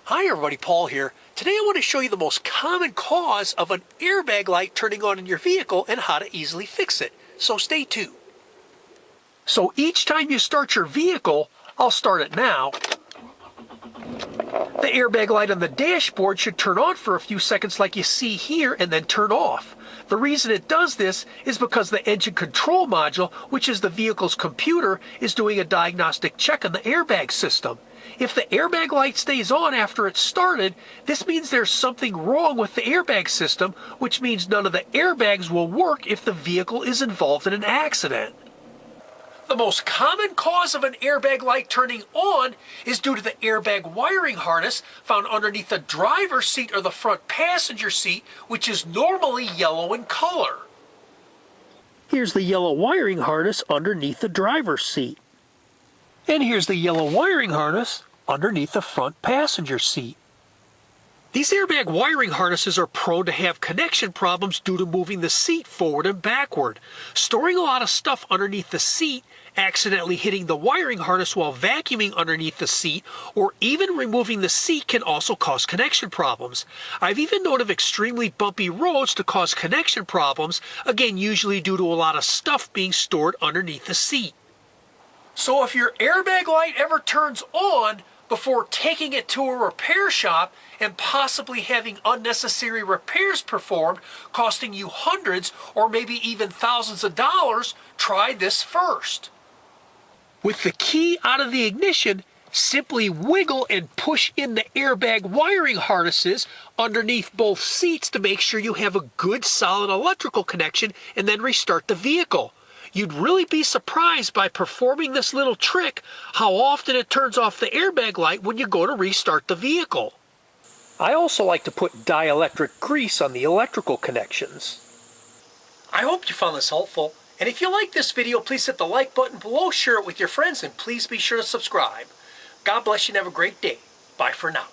Hi everybody, Paul here. Today I want to show you the most common cause of an airbag light turning on in your vehicle and how to easily fix it. So stay tuned. So each time you start your vehicle, I'll start it now, the airbag light on the dashboard should turn on for a few seconds like you see here and then turn off. The reason it does this is because the engine control module, which is the vehicle's computer, is doing a diagnostic check on the airbag system. If the airbag light stays on after it's started, this means there's something wrong with the airbag system, which means none of the airbags will work if the vehicle is involved in an accident. The most common cause of an airbag light turning on is due to the airbag wiring harness found underneath the driver's seat or the front passenger seat, which is normally yellow in color. Here's the yellow wiring harness underneath the driver's seat. And here's the yellow wiring harness underneath the front passenger seat. These airbag wiring harnesses are prone to have connection problems due to moving the seat forward and backward. Storing a lot of stuff underneath the seat, accidentally hitting the wiring harness while vacuuming underneath the seat, or even removing the seat can also cause connection problems. I've even known of extremely bumpy roads to cause connection problems, again usually due to a lot of stuff being stored underneath the seat. So if your airbag light ever turns on, before taking it to a repair shop and possibly having unnecessary repairs performed, costing you hundreds or maybe even thousands of dollars, try this first. With the key out of the ignition, simply wiggle and push in the airbag wiring harnesses underneath both seats to make sure you have a good solid electrical connection and then restart the vehicle. You'd really be surprised by performing this little trick how often it turns off the airbag light when you go to restart the vehicle. I also like to put dielectric grease on the electrical connections. I hope you found this helpful, and if you like this video, please hit the like button below, share it with your friends, and please be sure to subscribe. God bless you and have a great day. Bye for now.